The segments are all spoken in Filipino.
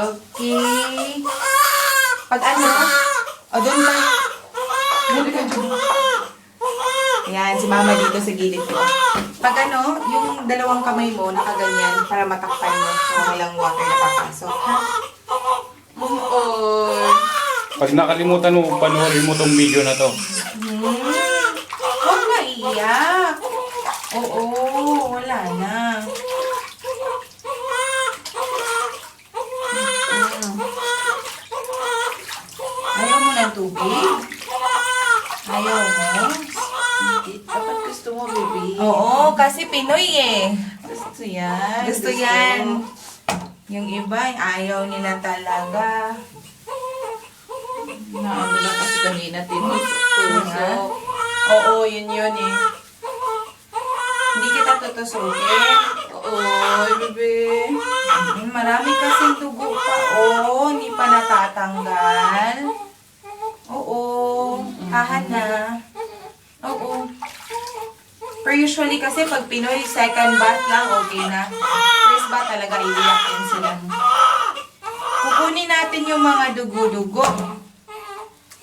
Okay. Pag ano? O, doon ka. Doon ka, Judy. Ayan, si mama dito sa gilid ko. Pag ano, yung dalawang kamay mo, nakaganyan, para matakpan mo. So, walang water na papasok, ha? Oo. Pag nakalimutan mo, panoorin mo tong video na to. Huwag na iyak. Oo, wala na. Ayaw mo ng tubig? Ayaw mo? Dapat gusto mo, baby. Oo, kasi Pinoy eh. Gusto yan. Gusto yan. Yung iba, ayaw nila talaga. Naano lang kasi kanina Nga? tinusok. Oo, yun eh. Hindi kita tutusukin. Oo, baby. Marami kasing dugo pa. Oo, hindi pa natatanggal. Oo, hahan na. Oo. Pero usually kasi pag Pinoy, second bath lang, okay na. First bath talaga, iiyak din sila. Kukunin natin yung mga dugo-dugo.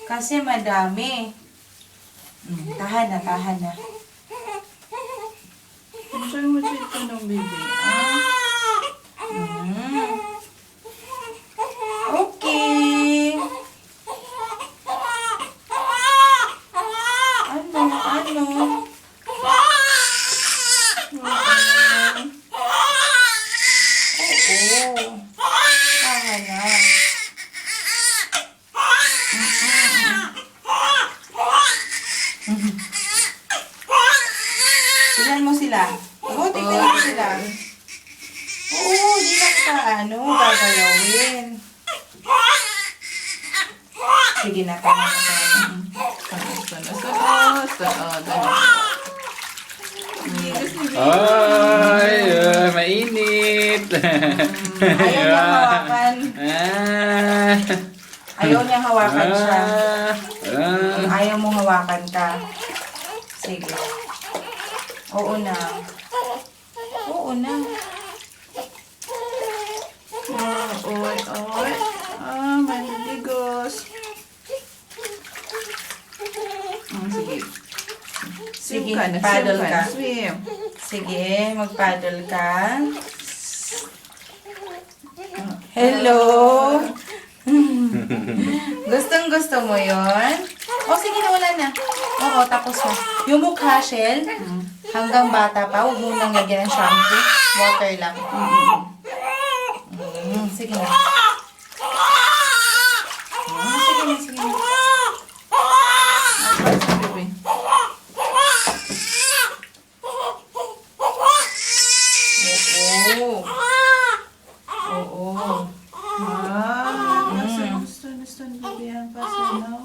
Kasi madami. Tahan na, tahan na. Enjoy mo siya ito ng baby. Mm. Okay. Ano? Oo. Tahan na. Tignan mo sila. Oo, tignan mo sila. Oo, di na ka, gagalawin. Sige na, kaya na, kaya na. Ay, mainit. Ayaw niya hawakan. Ah. Ayaw niya hawakan siya. Ah. Ayaw mo hawakan ka. Sige. Oo na. Oo na. Oy. Mandigos. Sige. Sige, Swim ka. paddle ka. Swim. Sige, mag-paddle ka. Hello? Gustong gusto mo yon? O, sige na, wala na. Oo, tapos na. Yung mukha, Shell, hanggang bata pa, huwag mo nang lagyan ng shampoo. Water lang. Sige na. Sige na, sige na. Baby. Oo. Oo. Gusto ni baby ang pasalaw.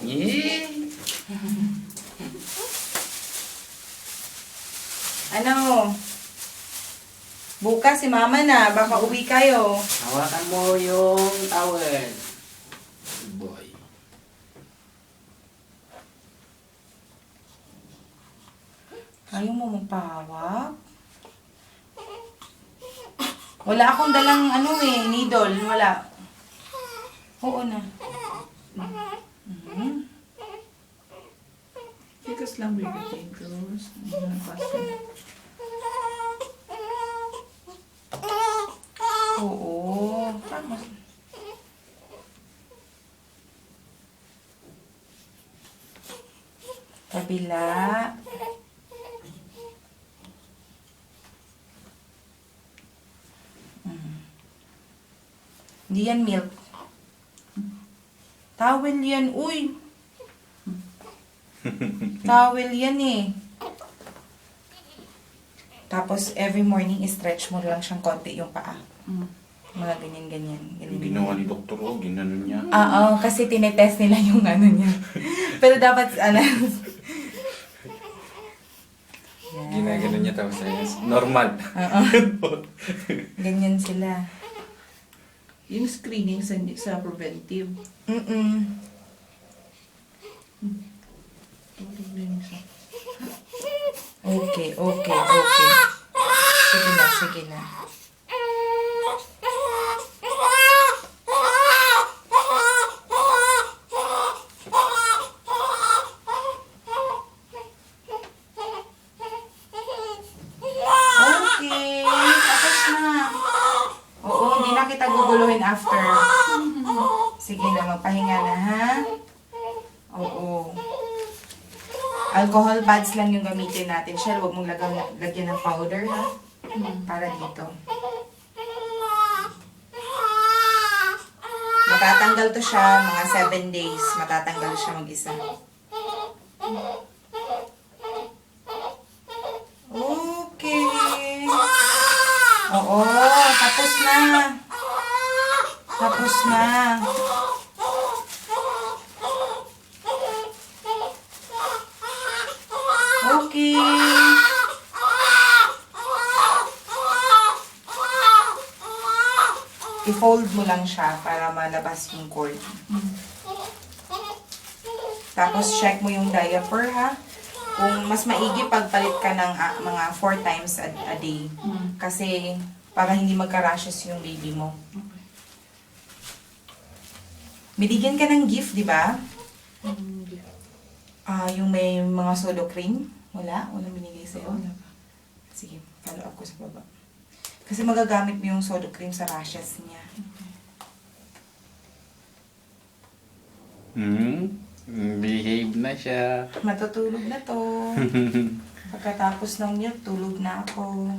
Yeah. Ano? Bukas si mama na, baka uwi kayo. Hawakan mo yung towel. Boy. Ayaw mo magpahawak? Wala akong dalang needle. Wala. Oo na. Tigas lang, baby. Tigas. Oo. Kabila. Hindi yan milk. Towel yan, uy. Towel yan eh. Tapos, every morning, stretch mo lang siyang konti yung paa. Mga ganyan-ganyan. Yung ginawa ni Dr. O, ginanon niya. Oo, kasi tinetest nila yung niya. Pero dapat, Ginaganon niya tapos normal. Oo. Ganyan sila. Yung screening sa preventive. Okay. Sige na. after. Sige na, magpahinga na, ha? Oo. Alcohol pads lang yung gamitin natin. Shell, huwag mong lagyan ng powder, ha? Para dito. Matatanggal to siya, mga 7 days. Matatanggal siya mag-isa. Okay. Oo, tapos na. Tapos na. Okay. I-fold mo lang siya para malabas yung cord. Tapos check mo yung diaper, ha? Kung mas maigi pagpalit ka ng mga 4 times a day. Kasi para hindi magka-rashes yung baby mo. Binigyan ka ng gift, di ba? Yung may mga solo cream. Wala? Walang binigay sa'yo? Wala pa. Sige, follow up ko sa baba. Kasi magagamit mo yung sodo cream sa rashes niya. Behave na siya. Matutulog na to. Pagkatapos ng milk, tulog na ako.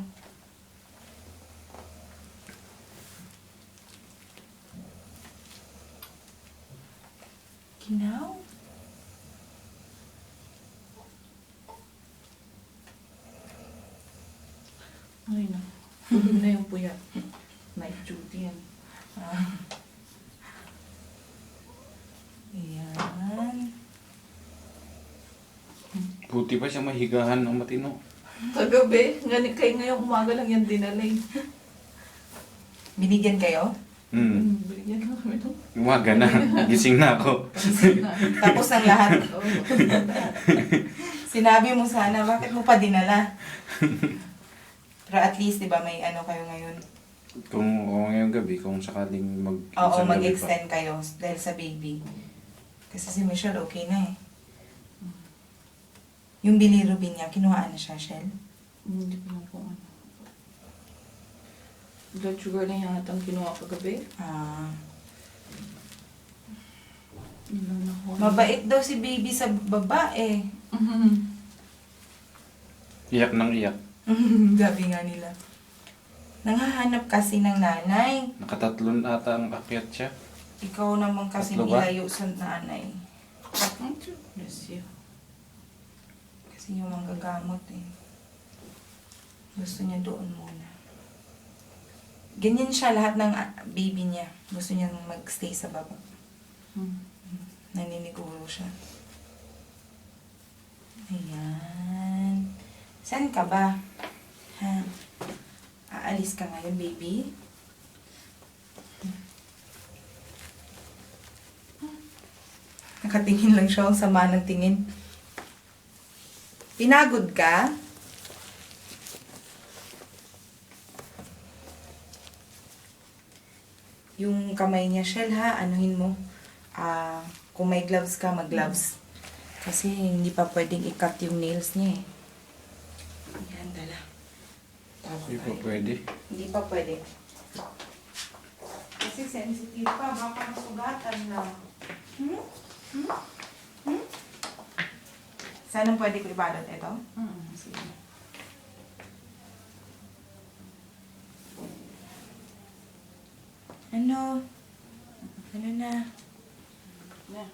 Ginaw? Ay na. Tulog na yung puyat. Night duty yan. Ayan. Buti pa siya mahigahan ng matino. Kagabi, kayo ngayong umaga lang yan dinalay. Binigyan kayo? Binigyan na kami nung Umaga na. Gising na ako. Tapos ang lahat. Oo. Sinabi mo sana, bakit mo pa dinala? Pero at least, di ba, may ano kayo ngayon? Kung ngayong gabi, kung sakaling Oo, isang gabi pa. mag-extend kayo dahil sa baby. Kasi si Michelle okay na eh. Yung bilirubin niya, kinuhaan na siya, Shell? Hindi ko lang kung ano. Blood sugar lang yata ang kinuha kagabi. Yun lang nakuha. Mabait daw si baby sa babae. Iyak ng iyak. Gabi nga nila. Nanghahanap kasi ng nanay. Nakatatlon ata ang akyat siya. Ikaw naman kasi Tatlo ba? nilayo sa nanay. Bless you. Kasi yung manggagamot eh. Gusto niya doon muna. Ganyan siya lahat ng baby niya. Gusto niya magstay sa baba. Naniniguro siya. Ayan. Saan ka ba? Ha? Aalis ka ngayon, baby? Nakatingin lang siya. Ang sama ng tingin. Pinagod ka? Yung kamay niya, Shell, ha? Anuhin mo. Kung may gloves ka, mag-gloves. Kasi hindi pa pwedeng i-cut yung nails niya eh. Yan, dala. Hindi pa pwede. Hindi pa pwede. Kasi sensitive pa, baka masugatan na. Saan pwede ko ibalot ito? Sige. Ano? Ano na? Na.